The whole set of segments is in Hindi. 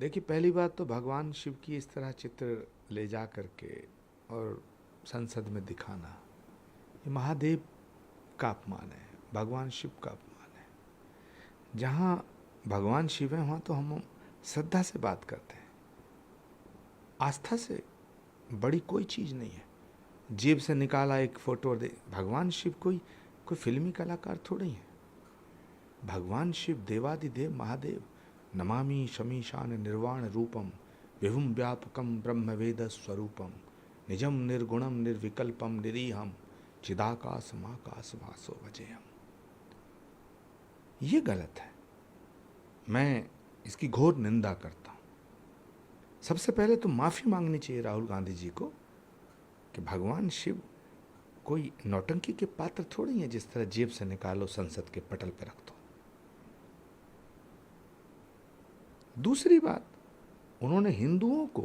देखिए, पहली बात तो भगवान शिव की इस तरह चित्र ले जा करके और संसद में दिखाना, ये महादेव का अपमान है, भगवान शिव का अपमान है। जहाँ भगवान शिव है वहाँ तो हम श्रद्धा से बात करते हैं, आस्था से बड़ी कोई चीज़ नहीं है। जेब से निकाला एक फोटो दे, भगवान शिव कोई फिल्मी कलाकार थोड़ी है। भगवान शिव देवादिदेव महादेव, नमामि शमीशान निर्वाण रूपम विभुम व्यापकम ब्रह्म वेद स्वरूपम निजम निर्गुणम निर्विकल्पम निरीहम चिदाकाश माकाश वासो भजेयम। ये गलत है, मैं इसकी घोर निंदा करता हूँ। सबसे पहले तो माफ़ी मांगनी चाहिए राहुल गांधी जी को कि भगवान शिव कोई नौटंकी के पात्र थोड़ी हैं जिस तरह जेब से निकालो संसद के पटल पर रख दो। दूसरी बात, उन्होंने हिंदुओं को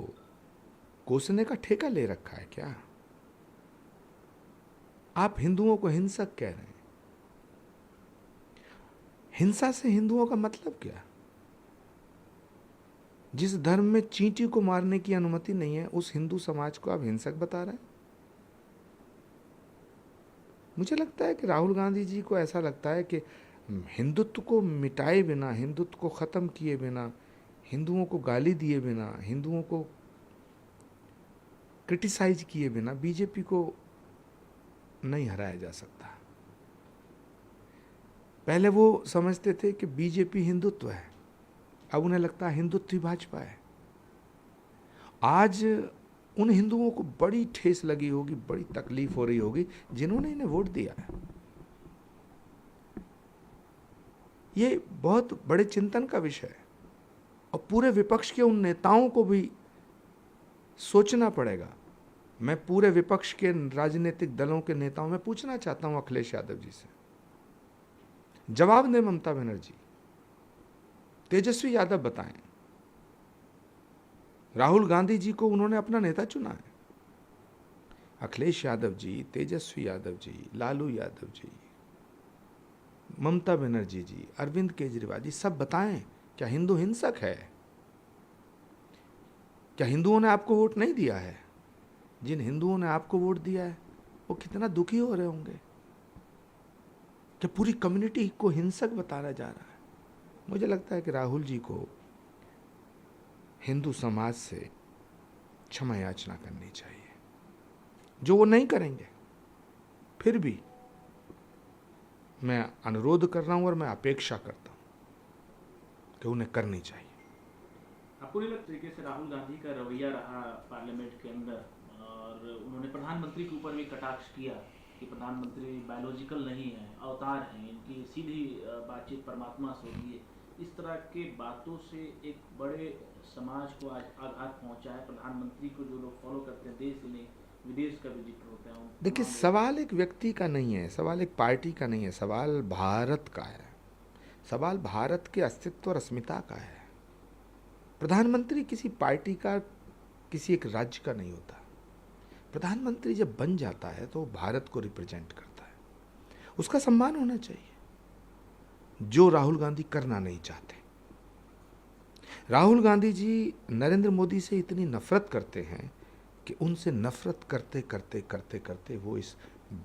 कोसने का ठेका ले रखा है क्या? आप हिंदुओं को हिंसक कह रहे हैं। हिंसा से हिंदुओं का मतलब क्या? जिस धर्म में चींटी को मारने की अनुमति नहीं है उस हिंदू समाज को आप हिंसक बता रहे हैं। मुझे लगता है कि राहुल गांधी जी को ऐसा लगता है कि हिंदुत्व को मिटाए बिना, हिंदुत्व को खत्म किए बिना, हिंदुओं को गाली दिए बिना, हिंदुओं को क्रिटिसाइज किए बिना बीजेपी को नहीं हराया जा सकता। पहले वो समझते थे कि बीजेपी हिंदुत्व है, अब उन्हें लगता है हिंदुत्व ही भाजपा है। आज उन हिंदुओं को बड़ी ठेस लगी होगी, बड़ी तकलीफ हो रही होगी जिन्होंने इन्हें वोट दिया है। ये बहुत बड़े चिंतन का विषय है और पूरे विपक्ष के उन नेताओं को भी सोचना पड़ेगा। मैं पूरे विपक्ष के राजनीतिक दलों के नेताओं में पूछना चाहता हूं अखिलेश यादव जी से, जवाब दें ममता बनर्जी, तेजस्वी यादव बताएं, राहुल गांधी जी को उन्होंने अपना नेता चुना है। अखिलेश यादव जी, तेजस्वी यादव जी, लालू यादव जी, ममता बनर्जी जी, अरविंद केजरीवाल जी, सब बताएं, क्या हिंदू हिंसक है? क्या हिंदुओं ने आपको वोट नहीं दिया है? जिन हिंदुओं ने आपको वोट दिया है वो कितना दुखी हो रहे होंगे। क्या पूरी कम्युनिटी को हिंसक बताया जा रहा है? मुझे लगता है कि राहुल जी को हिंदू समाज से क्षमा याचना करनी चाहिए, जो वो नहीं करेंगे। फिर भी मैं अनुरोध कर रहा हूं और मैं अपेक्षा करता हूं कि उन्हें करनी चाहिए। आपको नहीं लगता तरीके से राहुल गांधी का रवैया रहा पार्लियामेंट के अंदर, और उन्होंने प्रधानमंत्री के ऊपर भी कटाक्ष किया कि प्रधानमंत्री बायोलॉजिकल नहीं है, अवतार हैं, इनकी सीधी बातचीत परमात्मा से होती है। इस तरह के बातों से एक बड़े समाज को आज आघात पहुंचा है। प्रधानमंत्री को जो लोग फॉलो करते हैं, देश ही नहीं विदेश का भी जिक्र होता है। देखिए, सवाल एक व्यक्ति का नहीं है, सवाल एक पार्टी का नहीं है, सवाल भारत का है, सवाल भारत के अस्तित्व और अस्मिता का है। प्रधानमंत्री किसी पार्टी का, किसी एक राज्य का नहीं होता। प्रधानमंत्री जब बन जाता है तो भारत को रिप्रेजेंट करता है, उसका सम्मान होना चाहिए, जो राहुल गांधी करना नहीं चाहते। राहुल गांधी जी नरेंद्र मोदी से इतनी नफरत करते हैं कि उनसे नफरत करते करते करते करते वो इस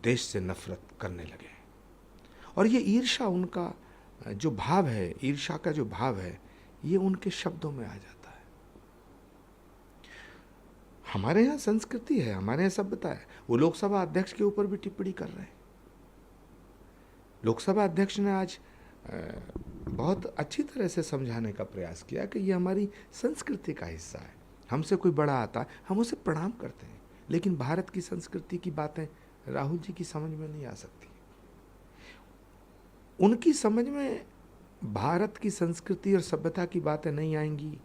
देश से नफरत करने लगे हैं। और ये ईर्ष्या, उनका जो भाव है, ईर्ष्या का जो भाव है, ये उनके शब्दों में आ जाता है। हमारे यहाँ संस्कृति है, हमारे यहाँ सभ्यता है। वो लोकसभा अध्यक्ष के ऊपर भी टिप्पणी कर रहे हैं। लोकसभा अध्यक्ष ने आज बहुत अच्छी तरह से समझाने का प्रयास किया कि ये हमारी संस्कृति का हिस्सा है। हमसे कोई बड़ा आता है हम उसे प्रणाम करते हैं, लेकिन भारत की संस्कृति की बातें राहुल जी की समझ में नहीं आ सकती। उनकी समझ में भारत की संस्कृति और सभ्यता की बातें नहीं आएंगी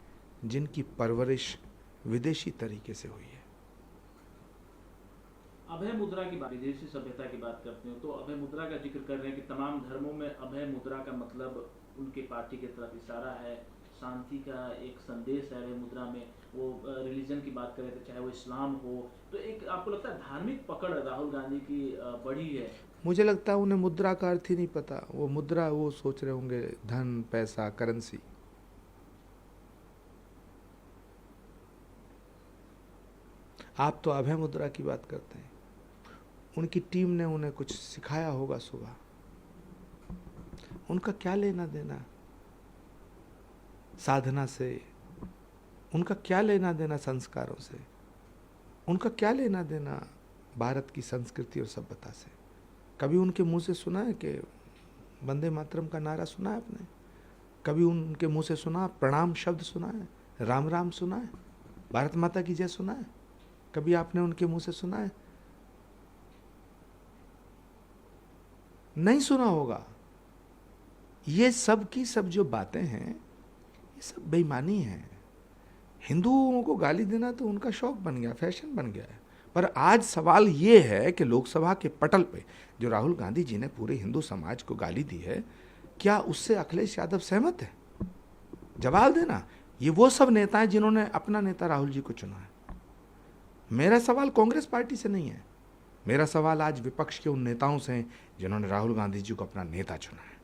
जिनकी परवरिश विदेशी तरीके से हुई है। अभय मुद्रा की बात, विदेशी सभ्यता की बात करते हो तो अभय मुद्रा का जिक्र कर रहे हैं कि तमाम धर्मों में अभय मुद्रा का मतलब उनके पार्टी की तरफ इशारा है, शांति का एक संदेश है अभय मुद्रा में। वो रिलीजन की बात करें तो चाहे वो इस्लाम हो, तो एक आपको लगता है धार्मिक पकड़ राहुल गांधी की बड़ी है? मुझे लगता है उन्हें मुद्रा का अर्थ ही नहीं पता। वो मुद्रा, वो सोच रहे होंगे धन, पैसा, करेंसी। आप तो अभय मुद्रा की बात करते हैं। उनकी टीम ने उन्हें कुछ सिखाया होगा सुबह, उनका क्या लेना देना साधना से, उनका क्या लेना देना संस्कारों से, उनका क्या लेना देना भारत की संस्कृति और सभ्यता से। कभी उनके मुंह से सुना है कि वंदे मातरम का नारा सुना है आपने? कभी उनके मुंह से सुना, प्रणाम शब्द सुना है, राम राम सुना है, भारत माता की जय सुना है? कभी आपने उनके मुंह से सुना है? नहीं सुना होगा। ये सब की सब जो बातें हैं ये सब बेईमानी है। हिंदुओं को गाली देना तो उनका शौक बन गया, फैशन बन गया है। पर आज सवाल ये है कि लोकसभा के पटल पे जो राहुल गांधी जी ने पूरे हिंदू समाज को गाली दी है, क्या उससे अखिलेश यादव सहमत है? जवाब देना। ये वो सब नेता हैं जिन्होंने अपना नेता राहुल जी को चुना है। मेरा सवाल कांग्रेस पार्टी से नहीं है, मेरा सवाल आज विपक्ष के उन नेताओं से है जिन्होंने राहुल गांधी जी को अपना नेता चुना है।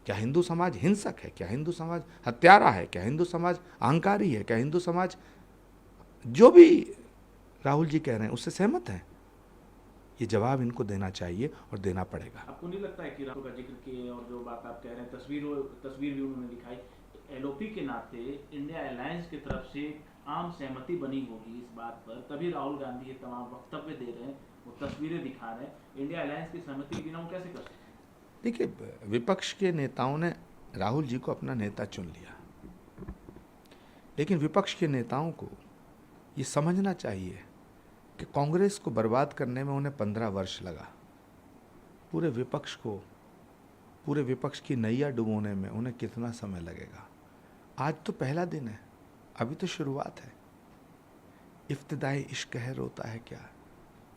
क्या हिंदू समाज हिंसक है? क्या हिंदू समाज हत्यारा है? क्या हिंदू समाज अहंकारी है? क्या हिंदू समाज जो भी राहुल जी कह रहे हैं उससे सहमत है? ये जवाब इनको देना चाहिए और देना पड़ेगा। आपको नहीं लगता है कि राहुल का जिक्र किए और जो बात आप कह रहे हैं, तस्वीर भी उन्होंने दिखाई, तो एलओपी के नाते इंडिया अलायंस की तरफ से आम सहमति बनी होगी इस बात पर, तभी राहुल गांधी ये तमाम वक्तव्य दे रहे हैं, वो तस्वीरें दिखा रहे हैं। इंडिया अलायंस की सहमति के बिना वो कैसे कर सकते हैं? देखिए, विपक्ष के नेताओं ने राहुल जी को अपना नेता चुन लिया, लेकिन विपक्ष के नेताओं को ये समझना चाहिए कि कांग्रेस को बर्बाद करने में उन्हें 15 वर्ष लगा। पूरे विपक्ष की नैया डुबोने में उन्हें कितना समय लगेगा? आज तो पहला दिन है, अभी तो शुरुआत है। इब्तिदाई इश्क है रोता है क्या,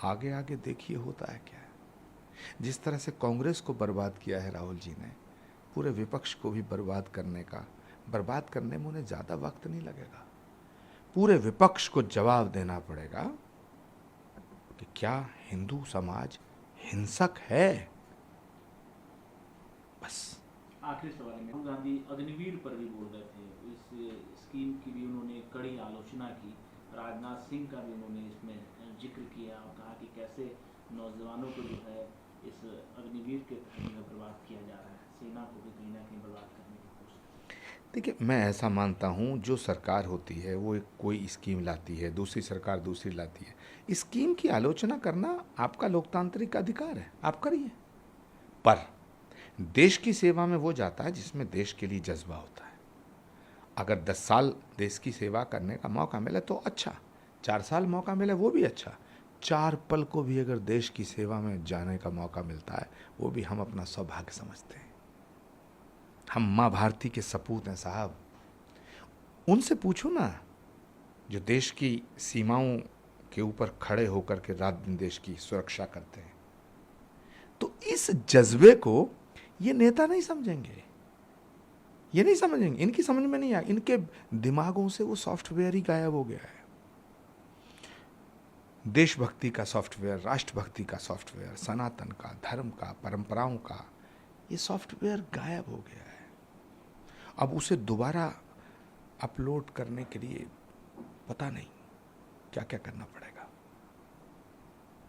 आगे आगे देखिए होता है क्या। जिस तरह से कांग्रेस को बर्बाद किया है राहुल जी ने, पूरे विपक्ष को भी बर्बाद करने में उन्हें ज़्यादा वक्त नहीं लगेगा। पूरे विपक्ष को जवाब देना पड़ेगा कि क्या हिंदू समाज हिंसक है? बस। आखिरी सवाल में राहुल गांधी अग्निवीर पर भी बोल रहे थे, इस स्कीम की भी उन्होंने कड़ी आलोचना की। राजनाथ सिंह का भी उन्होंने इसमें जिक्र किया और कहा कि कैसे नौजवानों को जो है इस अग्निवीर के तहत बर्बाद किया जा रहा है, सेना को भी कहीं ना कहीं बर्बाद करने की कोशिश। देखिए, मैं ऐसा मानता हूँ, जो सरकार होती है वो कोई स्कीम लाती है, दूसरी सरकार दूसरी लाती है। स्कीम की आलोचना करना आपका लोकतांत्रिक अधिकार है, आप करिए। पर देश की सेवा में वो जाता है जिसमें देश के लिए जज्बा होता है। अगर 10 साल देश की सेवा करने का मौका मिले तो अच्छा, 4 साल मौका मिले वो भी अच्छा, 4 पल को भी अगर देश की सेवा में जाने का मौका मिलता है वो भी हम अपना सौभाग्य समझते हैं। हम माँ भारती के सपूत हैं साहब। उनसे पूछो ना, जो देश की सीमाओं के ऊपर खड़े होकर के रात दिन देश की सुरक्षा करते हैं। तो इस जज्बे को ये नेता नहीं समझेंगे, ये नहीं समझेंगे, इनकी समझ में नहीं आया। इनके दिमागों से वो सॉफ्टवेयर ही गायब हो गया है। देशभक्ति का सॉफ्टवेयर, राष्ट्रभक्ति का सॉफ्टवेयर, सनातन का, धर्म का, परंपराओं का, ये सॉफ्टवेयर गायब हो गया है। अब उसे दोबारा अपलोड करने के लिए पता नहीं क्या क्या करना पड़ेगा।